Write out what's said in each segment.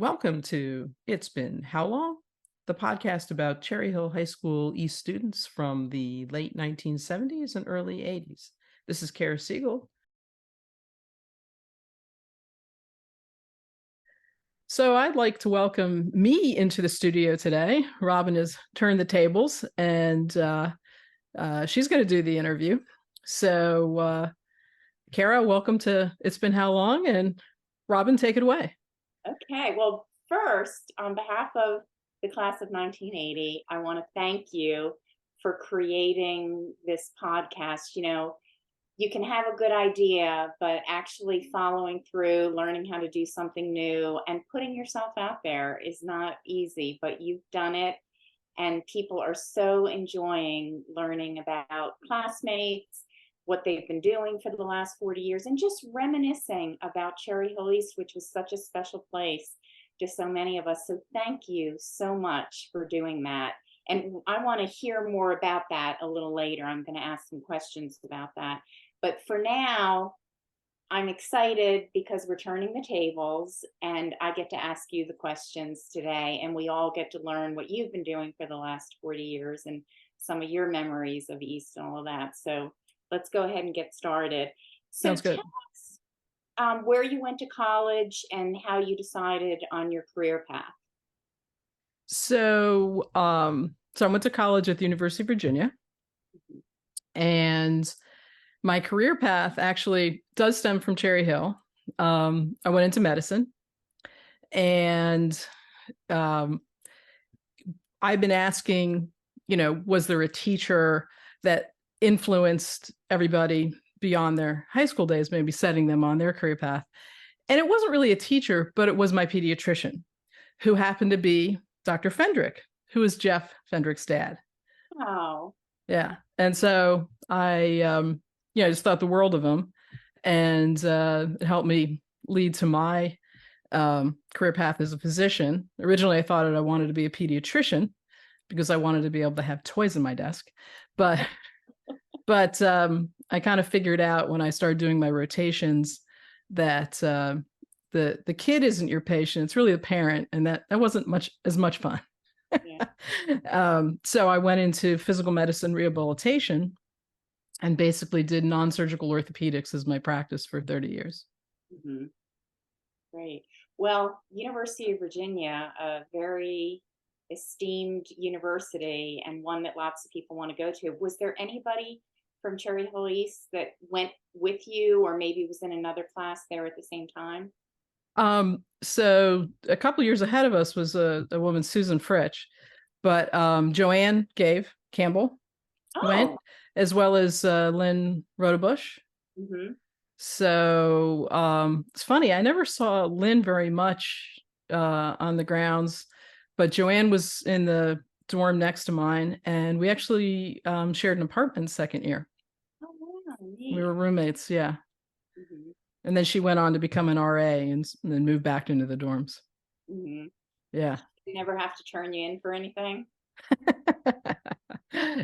Welcome to It's Been How Long? The podcast about Cherry Hill High School East students from the late 1970s and early 80s. This is Cara Siegel. So I'd like to welcome me into the studio today. Robin has turned the tables and she's going to do the interview. So, Cara, welcome to It's Been How Long? And Robin, take it away. Okay, well, first, on behalf of the class of 1980, I want to thank you for creating this podcast. You can have a good idea, but actually following through, learning how to do something new, and putting yourself out there is not easy, but you've done it. And people are so enjoying learning about classmates, what they've been doing for the last 40 years, and just reminiscing about Cherry Hill East, which was such a special place to so many of us. So thank you so much for doing that. And I want to hear more about that a little later. I'm going to ask some questions about that. But for now, I'm excited because we're turning the tables and I get to ask you the questions today, and we all get to learn what you've been doing for the last 40 years and some of your memories of East and all of that. So let's go ahead and get started. So Sounds tell good. us where you went to college and how you decided on your career path. So I went to college at the University of Virginia, and my career path actually does stem from Cherry Hill. I went into medicine, and um, I've been asking, was there a teacher that influenced everybody beyond their high school days, maybe setting them on their career path? And it wasn't really a teacher, but it was my pediatrician, who happened to be Dr. Fendrick, who is Jeff Fendrick's dad. Oh, Yeah. And so I just thought the world of him, and it helped me lead to my career path as a physician. Originally, I thought I wanted to be a pediatrician because I wanted to be able to have toys in my desk. But I kind of figured out when I started doing my rotations that the kid isn't your patient; it's really the parent, and that wasn't as much fun. yeah. So I went into physical medicine rehabilitation and basically did non-surgical orthopedics as my practice for 30 years. Mhm. Great. Well, University of Virginia, a very esteemed university and one that lots of people want to go to. Was there anybody from Cherry Hill East that went with you or maybe was in another class there at the same time? So a couple years ahead of us was a woman, Susan Fritsch, but Joanne Campbell went, Oh, as well as Lynn Rodebush. hmm. So it's funny, I never saw Lynn very much on the grounds, but Joanne was in the dorm next to mine, and we actually shared an apartment second year. Oh, wow, We neat. were roommates, yeah. Hmm. And then she went on to become an RA and then moved back into the dorms. Hmm. Yeah. Never have to turn you in for anything.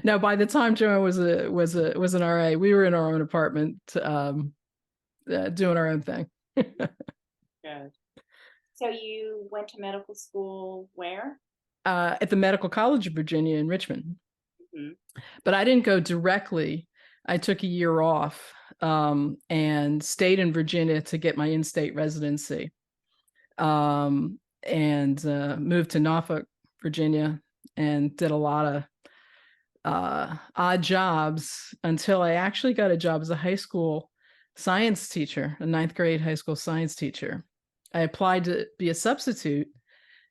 No, by the time Joanne was an RA, we were in our own apartment, doing our own thing. Good. So you went to medical school where? At the Medical College of Virginia in Richmond. Hmm. But I didn't go directly. I took a year off and stayed in Virginia to get my in-state residency, and moved to Norfolk, Virginia, and did a lot of odd jobs until I actually got a job as a high school science teacher, a ninth grade high school science teacher. I applied to be a substitute,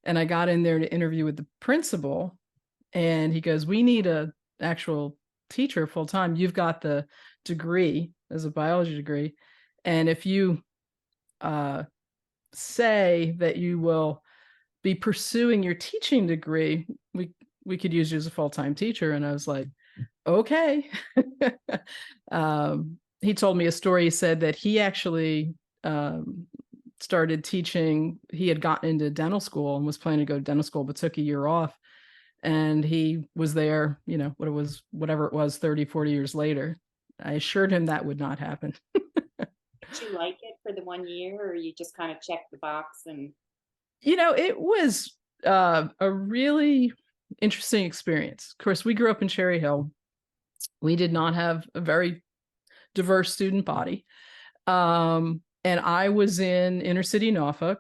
and I got in there to interview with the principal, and he goes, "We need a actual teacher full time. You've got the degree as a biology degree, and if you uh, say that you will be pursuing your teaching degree, we could use you as a full time teacher." And I was like, "Okay." He told me a story. He said that he actually started teaching. He had gotten into dental school and was planning to go to dental school, but took a year off, and he was there, whatever it was, 30, 40 years later. I assured him that would not happen. Did you like it for the 1 year or you just kind of checked the box and It was a really interesting experience. Of course, we grew up in Cherry Hill. We did not have a very diverse student body. And I was in inner city Norfolk,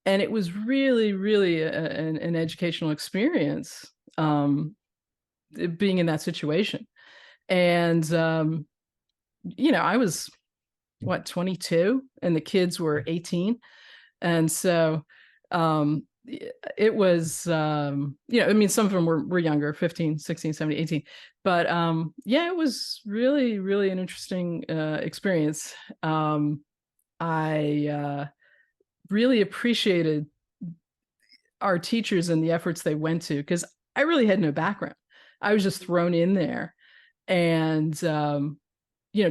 and it was really, really an educational experience, being in that situation. And, I was, 22, and the kids were 18. And so, it was, I mean, some of them were younger, 15, 16, 17, 18. But yeah, it was really, really an interesting experience. I really appreciated our teachers and the efforts they went to, because I really had no background. I was just thrown in there, and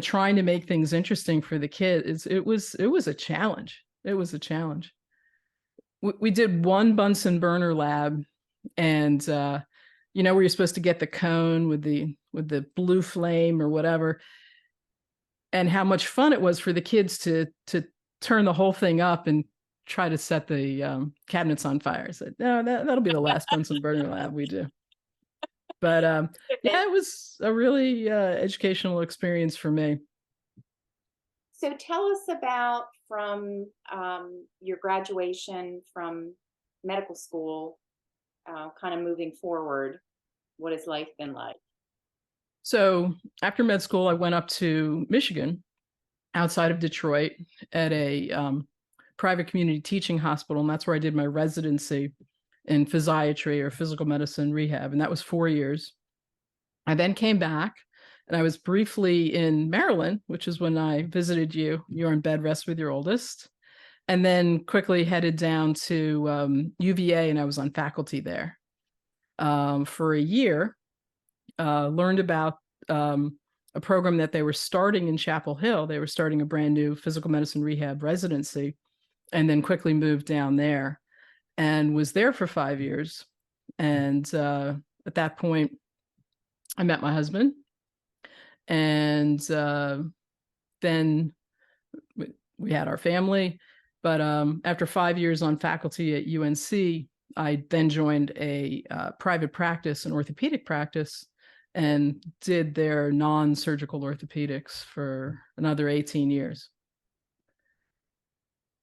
trying to make things interesting for the kids. It was a challenge. It was a challenge. We did one Bunsen burner lab, and where you're supposed to get the cone with the blue flame or whatever, and how much fun it was for the kids to turn the whole thing up and try to set the cabinets on fire. I said, no, that'll be the last Bunsen burner lab we do. But yeah, it was a really educational experience for me. So tell us about from your graduation from medical school, kind of moving forward. What has life been like? So after med school, I went up to Michigan, outside of Detroit, at a private community teaching hospital. And that's where I did my residency in physiatry, or physical medicine rehab. And that was 4 years. I then came back, and I was briefly in Maryland, which is when I visited you. You were in bed rest with your oldest. And then quickly headed down to UVA, and I was on faculty there for a year. Learned about a program that they were starting in Chapel Hill. They were starting a brand new physical medicine rehab residency, and then quickly moved down there and was there for 5 years. And at that point, I met my husband, and then we had our family. But after 5 years on faculty at UNC, I then joined a private practice, an orthopedic practice, and did their non-surgical orthopedics for another 18 years.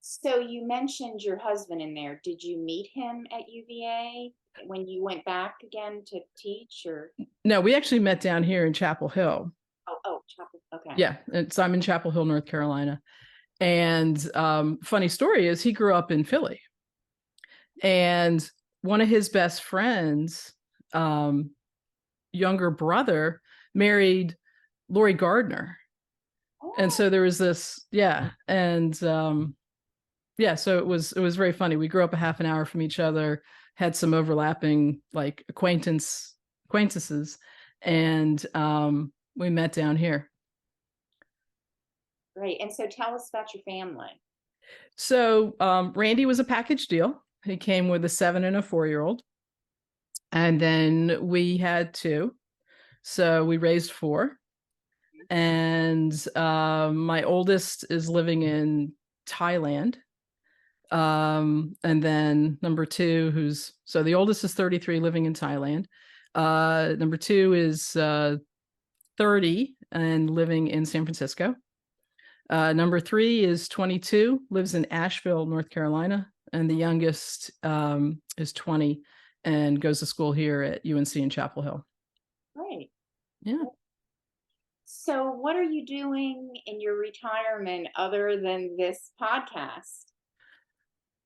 So you mentioned your husband in there. Did you meet him at UVA when you went back again to teach, or? No, we actually met down here in Chapel Hill. Oh, Chapel. Okay. Yeah, so I'm in Chapel Hill, North Carolina. And funny story is, he grew up in Philly, and one of his best friends, younger brother, married Lori Gardner. Oh. And so there was this, yeah. And yeah, so it was very funny. We grew up a half an hour from each other, had some overlapping like acquaintances, and we met down here. Great. And so tell us about your family. So Randy was a package deal. He came with a 7 and a 4-year-old. And then we had 2. So we raised 4. And my oldest is living in Thailand. And then number 2, so the oldest is 33, living in Thailand. Number 2 is 30 and living in San Francisco. Number 3 is 22, lives in Asheville, North Carolina. And the youngest is 20 and goes to school here at UNC in Chapel Hill. Great. Yeah. So what are you doing in your retirement other than this podcast?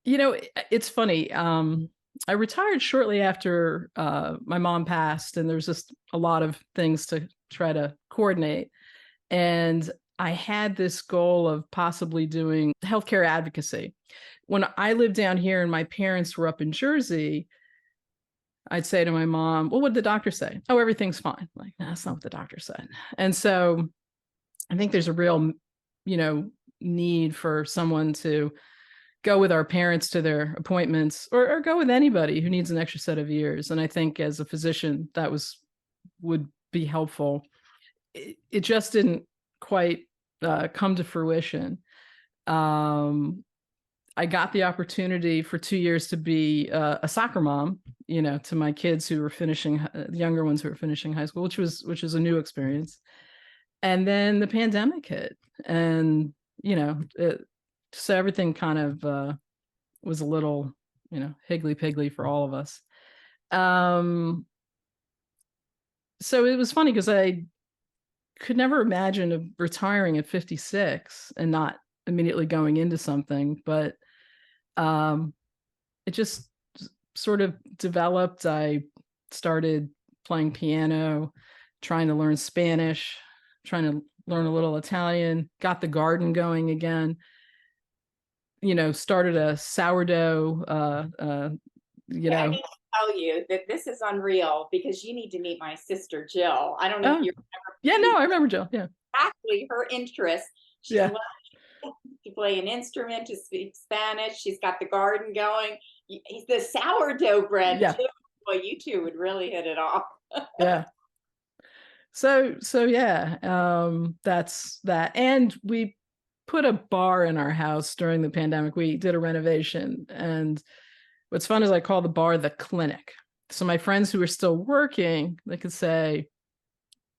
It's funny. I retired shortly after my mom passed, and there's just a lot of things to try to coordinate. And I had this goal of possibly doing healthcare advocacy. When I lived down here and my parents were up in Jersey, I'd say to my mom, well, what did the doctor say? Oh, everything's fine. I'm like, no, that's not what the doctor said. And so I think there's a real, need for someone to go with our parents to their appointments, or go with anybody who needs an extra set of ears. And I think as a physician, that would be helpful. It just didn't quite come to fruition. I got the opportunity for 2 years to be a soccer mom, to my kids who were finishing, the younger ones who were finishing high school, which was a new experience. And then the pandemic hit, and so everything kind of was a little, higgly piggly for all of us. Um, so it was funny because I could never imagine of retiring at 56 and not immediately going into something, but um, it just sort of developed. I started playing piano, trying to learn Spanish, trying to learn a little Italian, got the garden going again, started a sourdough, Yeah, I need to tell you that this is unreal because you need to meet my sister Jill. I don't know if oh, you yeah, remember no, I remember Jill. Yeah. exactly her interest. She's Yeah. learning to play an instrument, to speak Spanish. She's got the garden going. The sourdough bread Yeah. too. Boy, you two would really hit it off. Yeah. So yeah, that's that. And we put a bar in our house during the pandemic. We did a renovation, and what's fun is I call the bar the clinic. So my friends who are still working, they could say,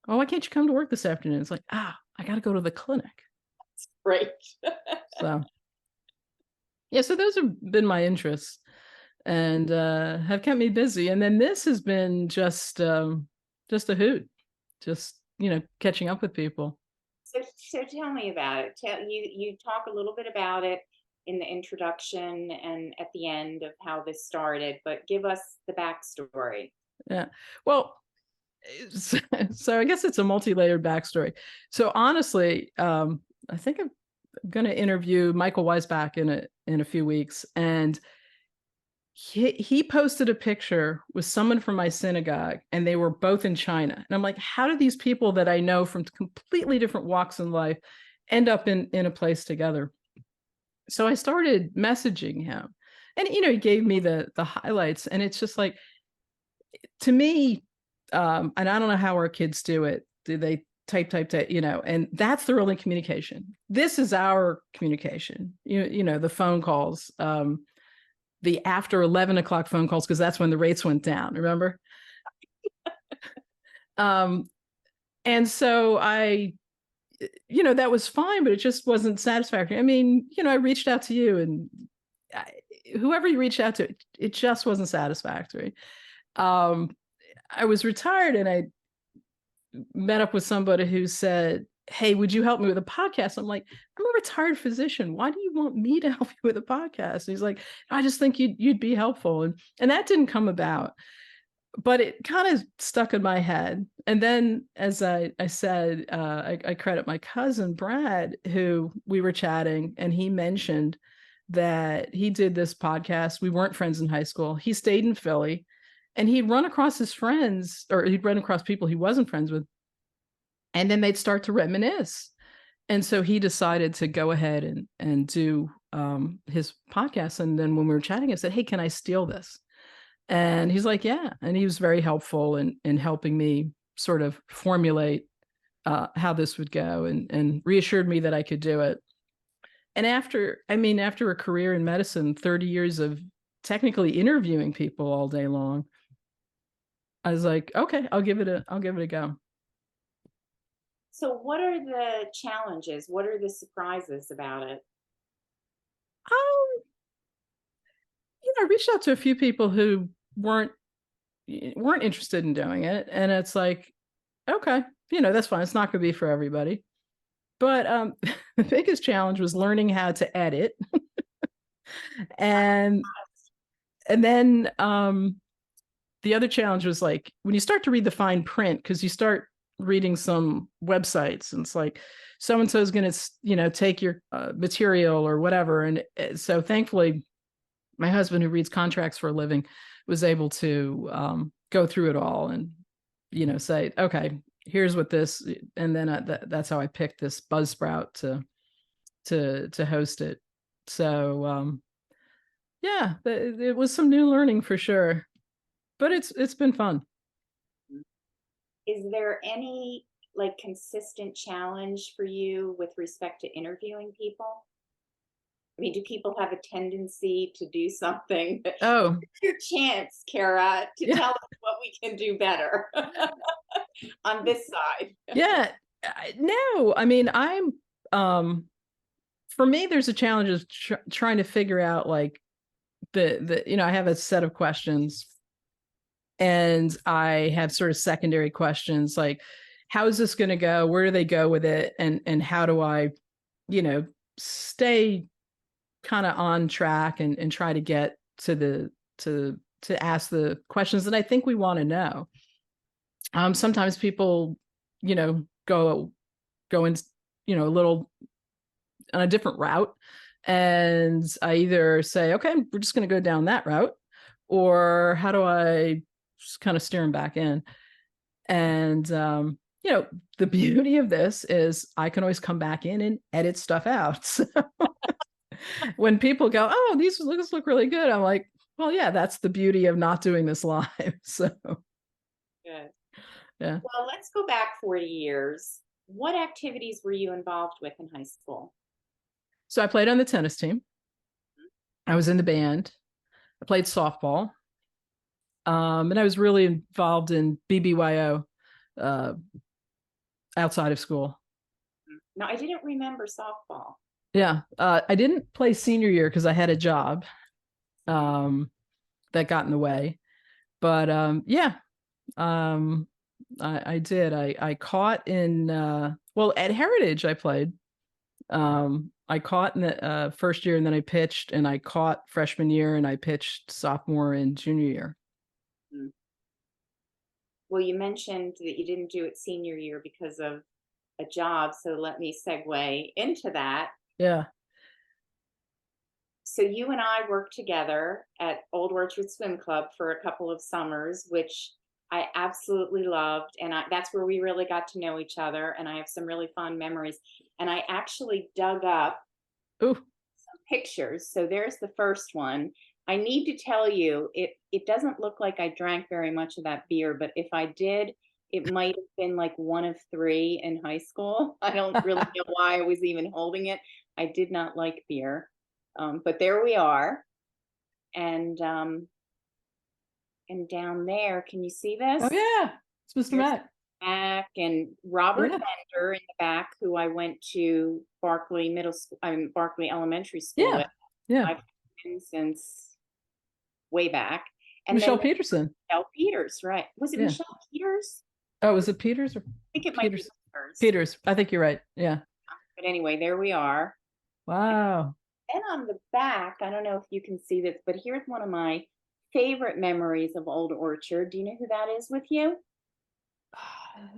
"Oh, why can't you come to work this afternoon?" It's like, I got to go to the clinic. Great. So yeah, so those have been my interests, and have kept me busy. And then this has been just a hoot, just catching up with people. So tell me about it. You talk a little bit about it in the introduction and at the end of how this started, but give us the backstory. Yeah. Well, so I guess it's a multi-layered backstory. So honestly, I think I'm going to interview Michael Weisbach in a few weeks, and he posted a picture with someone from my synagogue, and they were both in China. And I'm like, how do these people that I know from completely different walks in life end up in a place together? So I started messaging him, and he gave me the highlights, and it's just like, to me, and I don't know how our kids do it. Do they type, and that's the only communication. This is our communication. The phone calls, the after 11 o'clock phone calls, because that's when the rates went down, remember? um, and so that was fine, but it just wasn't satisfactory. I mean, I reached out to you, and whoever you reached out to, it just wasn't satisfactory. I was retired, and I met up with somebody who said, "Hey, would you help me with a podcast?" I'm like, "I'm a retired physician. Why do you want me to help you with a podcast?" And he's like, "I just think you'd be helpful." And that didn't come about, but it kind of stuck in my head. And then, as I said, I credit my cousin Brad, who we were chatting, and he mentioned that he did this podcast. We weren't friends in high school. He stayed in Philly, and he'd run across his friends, or he'd run across people he wasn't friends with, and then they'd start to reminisce. And so he decided to go ahead and do his podcast. And then when we were chatting, I said, "Hey, can I steal this?" And he's like, "Yeah." And he was very helpful in helping me sort of formulate how this would go, and reassured me that I could do it. And after a career in medicine, 30 years of technically interviewing people all day long, I was like, okay, I'll give it a go. So what are the challenges? What are the surprises about it? Um, I reached out to a few people who weren't interested in doing it, and it's like, okay, that's fine. It's not going to be for everybody. But the biggest challenge was learning how to edit, and then the other challenge was like when you start to read the fine print, because you start reading some websites, and it's like, so and so is going to take your material or whatever. And so thankfully, my husband, who reads contracts for a living, was able to go through it all and say, okay, here's what this. And then that's how I picked this Buzzsprout to host it. So yeah, it was some new learning for sure, but it's been fun. Is there any like consistent challenge for you with respect to interviewing people? I mean, do people have a tendency to do something? Oh, It's your chance, Cara, to yeah. tell us what we can do better on this side. Yeah. No, I mean, um, for me, there's a challenge of trying to figure out like I have a set of questions and I have sort of secondary questions like, how is this going to go? Where do they go with it? And how do I, stay kind of on track and try to get to to ask the questions that I think we want to know. Sometimes people, go in, a little on a different route. And I either say, okay, we're just going to go down that route, or how do I just kind of steer them back in? And, the beauty of this is I can always come back in and edit stuff out. So when people go, oh, these look really good, I'm like, well, yeah, that's the beauty of not doing this live. So, Good. yeah. Well, let's go back 40 years. What activities were you involved with in high school? So I played on the tennis team. I was in the band. I played softball. And I was really involved in BBYO uh, outside of school. No, I didn't remember softball. Yeah. I didn't play senior year because I had a job that got in the way. But yeah, I did. I caught in, at Heritage, I played. I caught in the first year and then I pitched, and I caught freshman year and I pitched sophomore and junior year. Mm. Well, you mentioned that you didn't do it senior year because of a job. So let me segue into that. Yeah. So you and I worked together at Old Orchard Swim Club for a couple of summers, which I absolutely loved. And that's where we really got to know each other. And I have some really fond memories. And I actually dug up Ooh. some pictures. So there's the first one. I need to tell you, it doesn't look like I drank very much of that beer, but if I did, it might have been like one of three in high school. I don't really know why I was even holding it. I did not like beer. But there we are. And down there, can you see this? Oh yeah, it's Mr. Here's Mac. Mac and Robert Yeah. Bender in the back, who I went to Barkley Middle School, Barkley Elementary School Yeah. with. Yeah. I've been since way back. And Michelle then Peterson. Michelle Peters, right? Was it Yeah. Michelle Peters? Oh, was it Peters or I think it might be Peters? Peters. Peters. I think you're right. Yeah. But anyway, there we are. Wow. Then on the back, I don't know if you can see this, but here's one of my favorite memories of Old Orchard. Do you know who that is with you?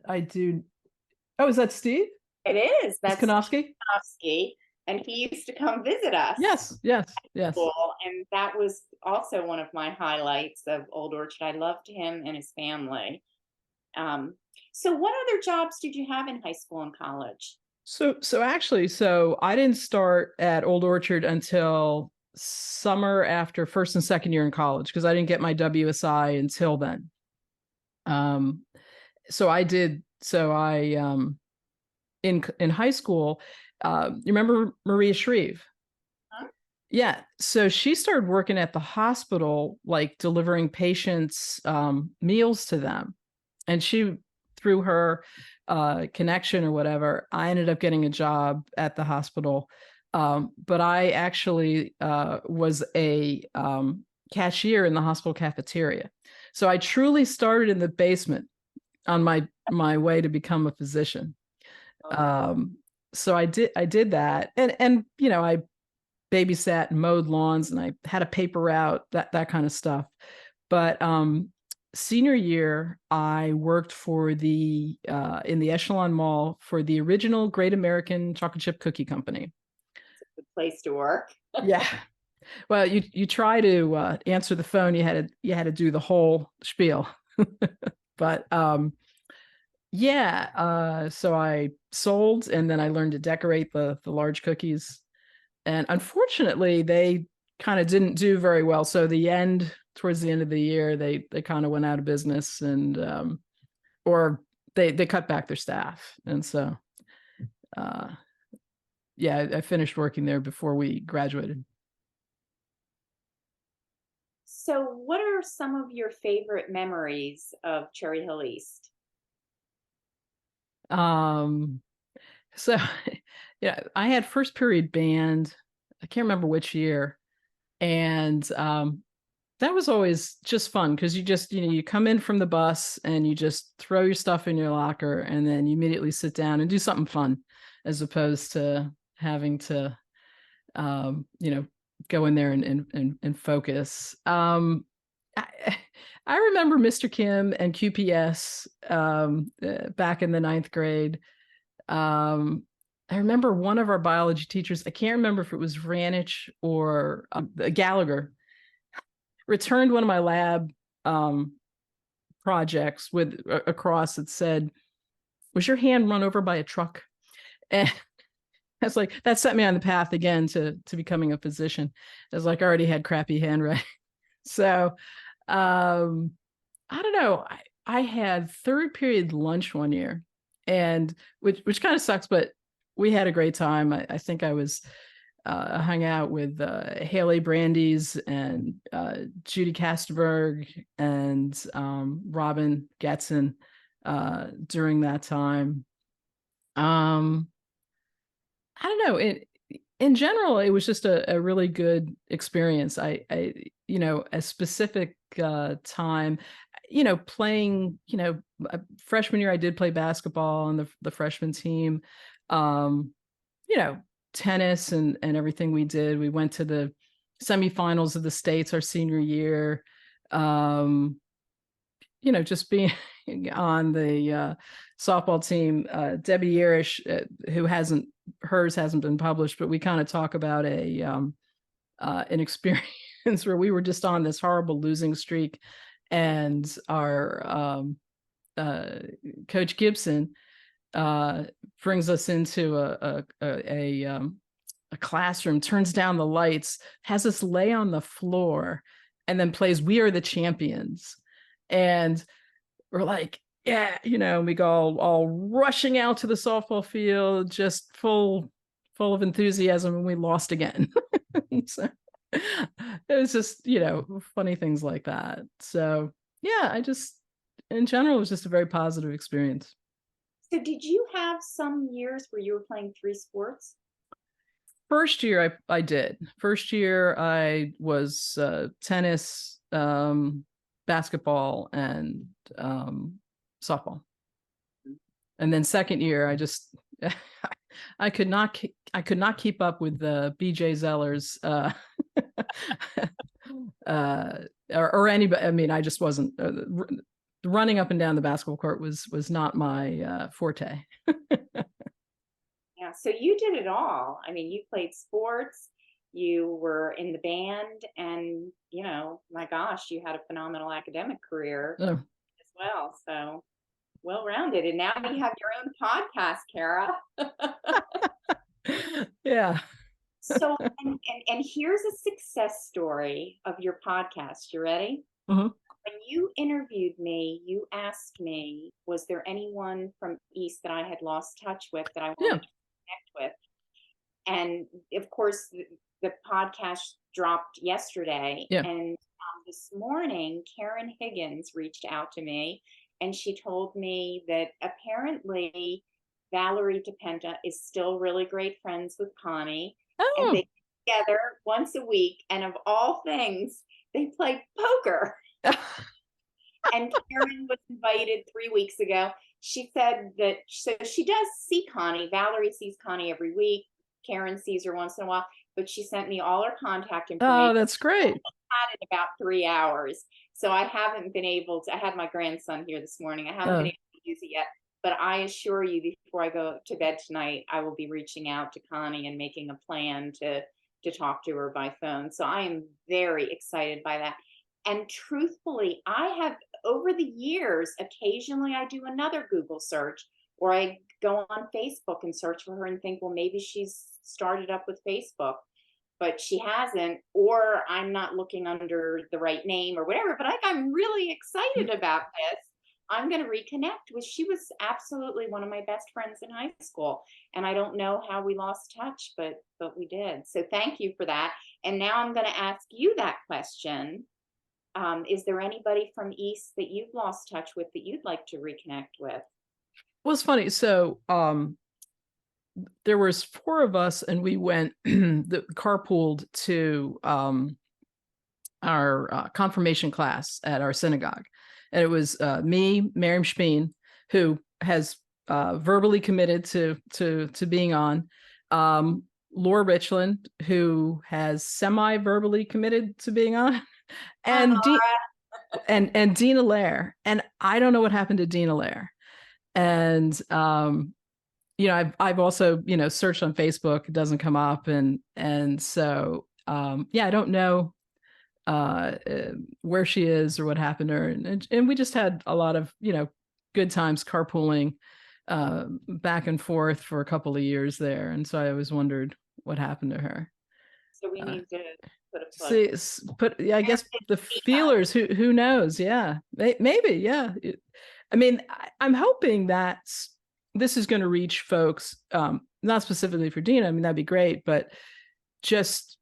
I do. Oh, is that Steve? It is. That's Kanofsky? Steve, and he used to come visit us. Yes. Yes. Yes. School, and that was also one of my highlights of Old Orchard. I loved him and his family. So what other jobs did you have in high school and college? So actually, I didn't start at Old Orchard until summer after first and second year in college because I didn't get my WSI until then. So I did. So I in high school, you remember Maria Shreve? Huh? Yeah. So she started working at the hospital, like delivering patients meals to them, and through her connection or whatever, I ended up getting a job at the hospital. But I actually was a cashier in the hospital cafeteria. So I truly started in the basement on my way to become a physician. So I did that, and I babysat and mowed lawns, and I had a paper route, that kind of stuff. But senior year, I worked for in the Echelon Mall for the original Great American Chocolate Chip Cookie Company. It's a good place to work. Yeah. Well, you try to answer the phone, you had to do the whole spiel. But yeah, so I sold, and then I learned to decorate the large cookies. And unfortunately, they kind of didn't do very well. So towards the end of the year, they kind of went out of business, and or they cut back their staff. And so yeah, I finished working there before we graduated. So, what are some of your favorite memories of Cherry Hill East? Um, so yeah, I had first period band. I can't remember which year. And that was always just fun because you just, you come in from the bus and you just throw your stuff in your locker and then you immediately sit down and do something fun as opposed to having to, you know, go in there and focus. I, I remember Mr. Kim and QPS back in the ninth grade. Um, I remember one of our biology teachers, I can't remember if it was Ranich or Gallagher, returned one of my lab um, projects with a cross that said, "Was your hand run over by a truck?" And that's like, that set me on the path again to becoming a physician. As like I already had crappy handwriting. So I don't know. I had third period lunch one year, and which kind of sucks, but we had a great time. I think I was hung out with Haley Brandes and Judy Kastenberg and Robin Getson during that time. Um, I don't know. In general, it was just a really good experience. A specific time, playing, freshman year, I did play basketball on the freshman team. Um, you know, tennis and everything we did. We went to the semifinals of the states our senior year. Just being on the softball team, Debbie Yerish, hers hasn't been published, but we kind of talk about an experience where we were just on this horrible losing streak, and our uh, coach Gibson brings us into a classroom, turns down the lights, has us lay on the floor, and then plays "We Are the Champions," and we're like, yeah, we go all rushing out to the softball field, just full of enthusiasm, and we lost again. So it was just, funny things like that. So yeah, in general, it was just a very positive experience. So, did you have some years where you were playing three sports? First year, I did. First year, I was tennis, basketball, and softball. And then second year, I just I could not keep up with the BJ Zellers or anybody. I mean, I just wasn't running up and down the basketball court was not my forte. Yeah, so you did it all. I mean, you played sports, you were in the band, and my gosh, you had a phenomenal academic career Oh. as well. So well rounded. And now you have your own podcast, Cara. Yeah. So and here's a success story of your podcast. You ready? Uh-huh. When you interviewed me, you asked me, was there anyone from East that I had lost touch with that I Yeah. wanted to connect with? And of course, the podcast dropped yesterday. Yeah. And this morning, Karen Higgins reached out to me and she told me that apparently Valerie DePenta is still really great friends with Connie. And they Oh. get together once a week. And of all things, they play poker. And Karen was invited 3 weeks ago. She said that so she does see Connie. Valerie sees Connie every week. Karen sees her once in a while, but she sent me all her contact Oh, information. that's great. Had in about 3 hours. So I haven't been able to. I had my grandson here this morning. I haven't been able to use it yet, but I assure you, before I go to bed tonight, I will be reaching out to Connie and making a plan to talk to her by phone. So I am very excited by that. And truthfully, I have over the years, occasionally I do another Google search or I go on Facebook and search for her and think, well, maybe she's started up with Facebook, but she hasn't, or I'm not looking under the right name or whatever. But I'm really excited about this. I'm going to reconnect with. She was absolutely one of my best friends in high school, and I don't know how we lost touch, but we did. So thank you for that. And now I'm going to ask you that question. Is there anybody from East that you've lost touch with that you'd like to reconnect with? Well, it's funny. So there was four of us, and we went the carpooled to our confirmation class at our synagogue. And it was me, Miriam Speen, who has verbally committed to being on, Laura Richland, who has semi-verbally committed to being on, Hi, and Laura. and Dina Lair. And I don't know what happened to Dina Lair. And I've also searched on Facebook, it doesn't come up, and so I don't know where she is or what happened to her, and we just had a lot of good times carpooling back and forth for a couple of years there, and so I always wondered what happened to her. So we Uh, need to put a plug. see, but yeah, I guess the feelers. Who knows? Yeah, maybe. Yeah, I mean, I'm hoping that this is going to reach folks, not specifically for Dina. I mean, that'd be great, but just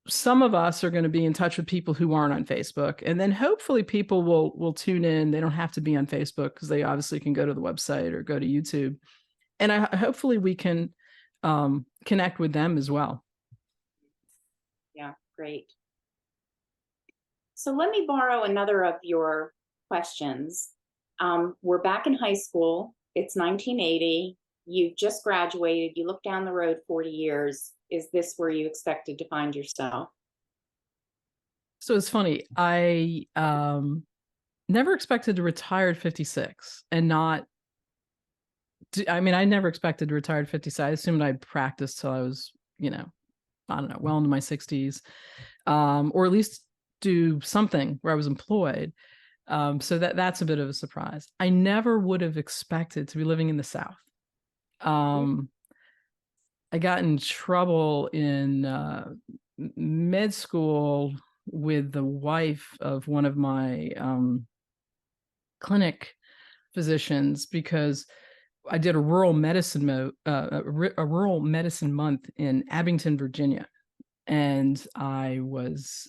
some of us are going to be in touch with people who aren't on Facebook, and then hopefully people will tune in. They don't have to be on Facebook because they obviously can go to the website or go to YouTube, and hopefully we can connect with them as well. Yeah, great. So let me borrow another of your questions. We're back in high school. It's 1980. You've just graduated. You look down the road 40 years. Is this where you expected to find yourself? So it's funny. I never expected to retire at 56 and not. I mean, I never expected to retire at 56. I assumed I'd practice till I was, I don't know, well into my 60s, or at least do something where I was employed. So that's a bit of a surprise. I never would have expected to be living in the South. I got in trouble in med school with the wife of one of my clinic physicians because I did a rural medicine a rural medicine month in Abington, Virginia, and I was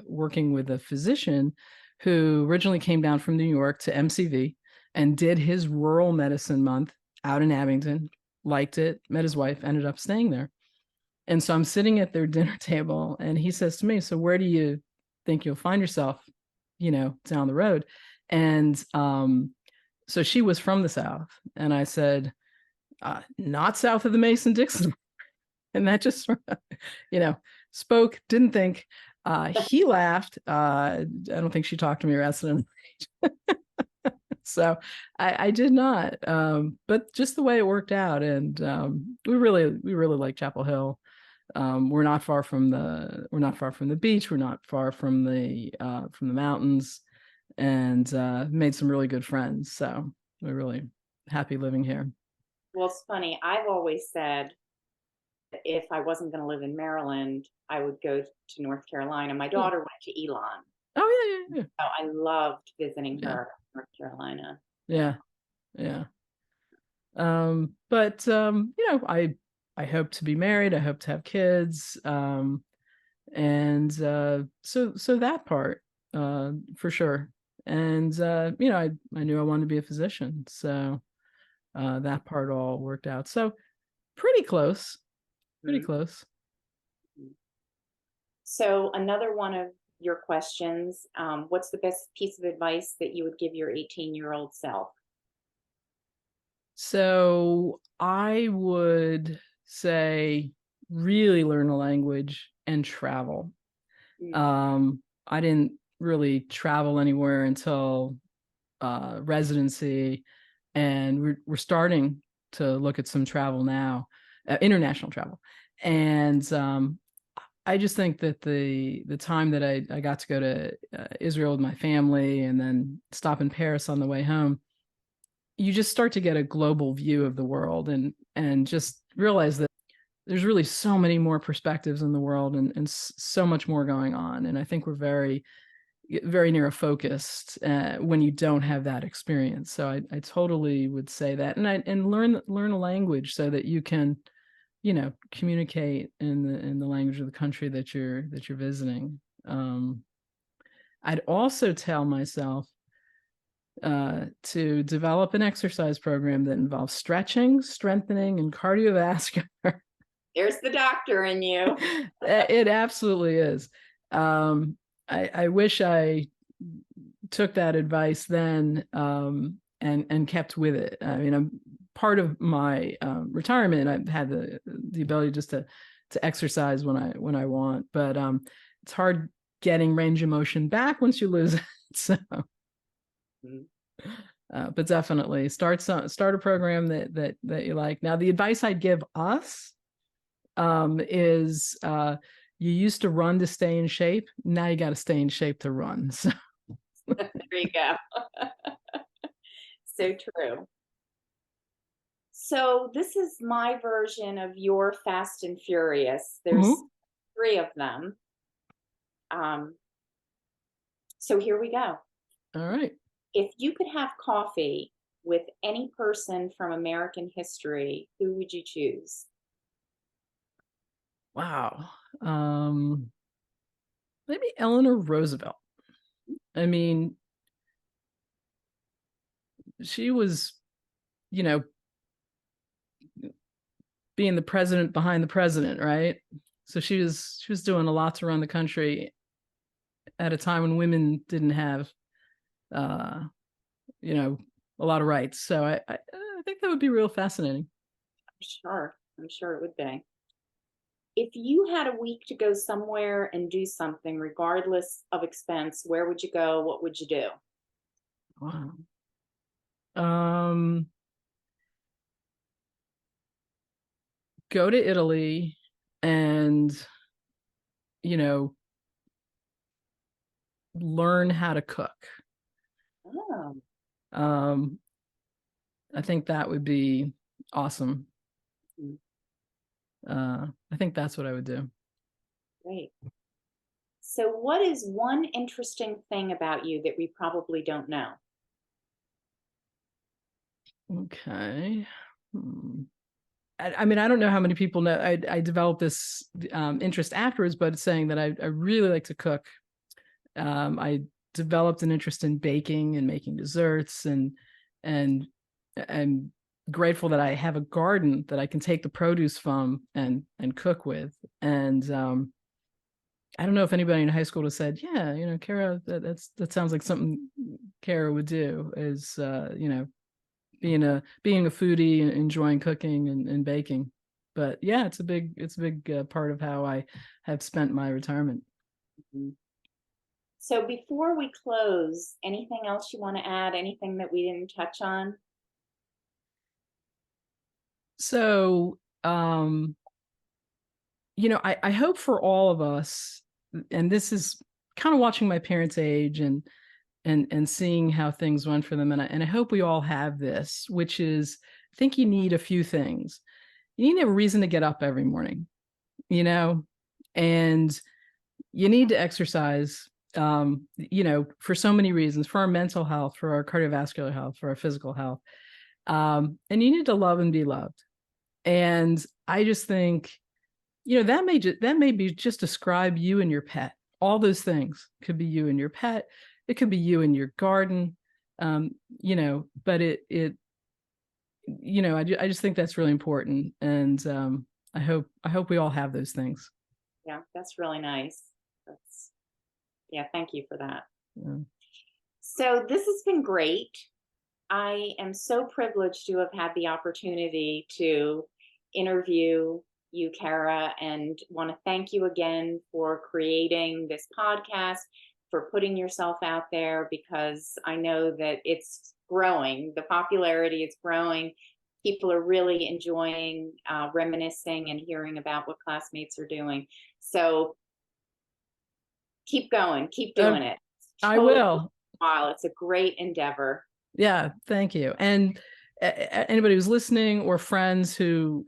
working with a physician who originally came down from New York to MCV and did his rural medicine month out in Abington, liked it, met his wife, ended up staying there. And so I'm sitting at their dinner table, and he says to me, "So where do you think you'll find yourself, down the road?" And so she was from the South, and I said, "Not south of the Mason-Dixon." And that just, spoke, didn't think. He laughed. I don't think she talked to me or asked him. So I did not. But just the way it worked out, and we really like Chapel Hill. We're not far from the beach. We're not far from the mountains, and made some really good friends. So we're really happy living here. Well, it's funny. I've always said if I wasn't going to live in Maryland, I would go to North Carolina. My daughter went to Elon. Oh yeah. So I loved visiting Yeah. her in North Carolina. Yeah. But I hope to be married. I hope to have kids. And so that part, for sure. And I knew I wanted to be a physician, so that part all worked out. So pretty close. Pretty close. So another one of your questions, what's the best piece of advice that you would give your 18-year-old self? So I would say really learn a language and travel. I didn't really travel anywhere until residency, and we're starting to look at some travel now, international travel. And I just think that the time that I got to go to Israel with my family and then stop in Paris on the way home, you just start to get a global view of the world, and just realize that there's really so many more perspectives in the world, and so much more going on. And I think we're very very narrow focused when you don't have that experience. So I totally would say that, and learn a language so that you can, communicate in the language of the country that you're visiting. I'd also tell myself to develop an exercise program that involves stretching, strengthening, and cardiovascular. There's the doctor in you. It absolutely is. I wish I took that advice then, and kept with it. I mean, I'm part of my retirement. I've had the ability just to exercise when I want, but it's hard getting range of motion back once you lose it. So, but definitely start a program that you like. Now, the advice I'd give us is you used to run to stay in shape. Now you got to stay in shape to run. So. There you go. So true. So this is my version of your Fast and Furious. There's 3 of them. So here we go. All right. If you could have coffee with any person from American history, who would you choose? Wow. Maybe Eleanor Roosevelt. I mean, she was, being the president behind the president, right? So she was doing a lot to run the country at a time when women didn't have, a lot of rights. So I think that would be real fascinating. I'm sure it would be. If you had a week to go somewhere and do something, regardless of expense, where would you go? What would you do? Wow. Go to Italy and, learn how to cook. Oh. I think that would be awesome. I think that's what I would do. Great. So what is one interesting thing about you that we probably don't know? Okay. I mean, I don't know how many people know. I developed this interest afterwards, but saying that I really like to cook. I developed an interest in baking and making desserts, and I'm grateful that I have a garden that I can take the produce from and cook with. And I don't know if anybody in high school has said, yeah, Cara, that sounds like something Cara would do, is being a foodie and enjoying cooking and baking. But yeah, it's a big part of how I have spent my retirement. Mm-hmm. So before we close, anything else you want to add? Anything that we didn't touch on? So, I hope for all of us, and this is kind of watching my parents age and seeing how things went for them. And I hope we all have this, which is, I think you need a few things. You need a reason to get up every morning, and you need to exercise, for so many reasons, for our mental health, for our cardiovascular health, for our physical health. And you need to love and be loved. And I just think, that may be just describe you and your pet. All those things could be you and your pet. It could be you and your garden. But I just think that's really important. And I hope we all have those things. Yeah, that's really nice. Thank you for that. Yeah. So this has been great. I am so privileged to have had the opportunity to interview you, Cara, and want to thank you again for creating this podcast, for putting yourself out there, because I know that it's growing. The popularity is growing. People are really enjoying reminiscing and hearing about what classmates are doing. So keep going, keep doing it. I will. While it's a great endeavor. Yeah, thank you. And anybody who's listening, or friends who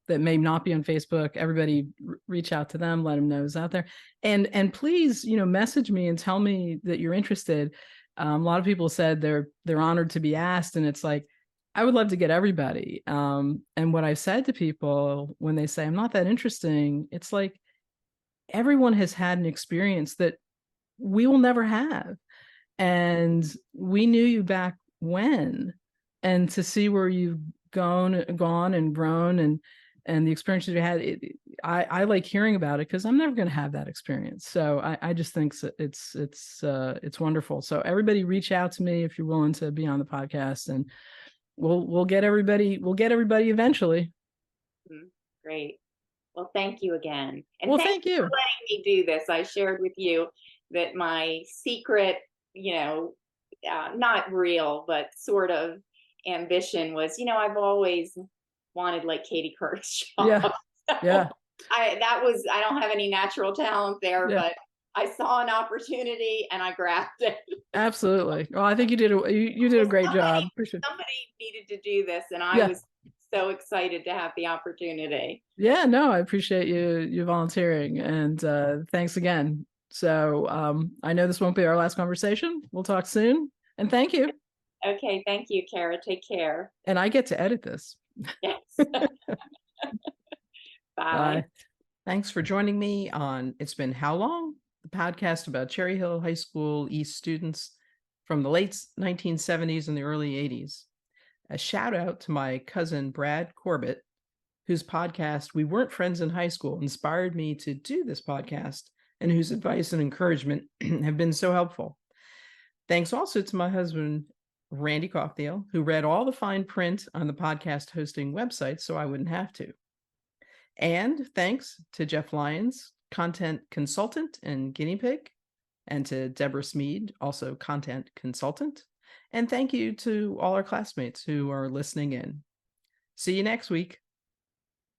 that that may not be on Facebook. Everybody reach out to them, let them know who's out there. And please, message me and tell me that you're interested. A lot of people said they're honored to be asked, and it's like, I would love to get everybody. And what I've said to people when they say I'm not that interesting, it's like everyone has had an experience that we will never have. And we knew you back when, and to see where you've gone and grown, and the experiences you had, I like hearing about it because I'm never going to have that experience. So I just think it's wonderful. So everybody reach out to me if you're willing to be on the podcast, and we'll get everybody eventually. Great. Well, thank you again. And Well, thank thank you you. for letting me do this. I shared with you that my secret, not real, but sort of ambition was, I've always wanted like Katie Couric's job. Yeah. So Yeah. I don't have any natural talent there, Yeah. but I saw an opportunity and I grabbed it. Absolutely. Well, I think you did a great job. Appreciate it. Somebody needed to do this, and I Yeah. was so excited to have the opportunity. Yeah, no, I appreciate you volunteering, and thanks again. So I know this won't be our last conversation. We'll talk soon, and thank you. Okay, thank you, Cara. Take care. And I get to edit this. Yes. Bye. Bye. Thanks for joining me on It's Been How Long? The podcast about Cherry Hill High School East students from the late 1970s and the early 80s. A shout out to my cousin Brad Corbett, whose podcast We Weren't Friends in High School inspired me to do this podcast, and whose advice and encouragement have been so helpful. Thanks also to my husband, Randy Cockdale, who read all the fine print on the podcast hosting website so I wouldn't have to. And thanks to Jeff Lyons, content consultant and guinea pig, and to Deborah Smead, also content consultant. And thank you to all our classmates who are listening in. See you next week.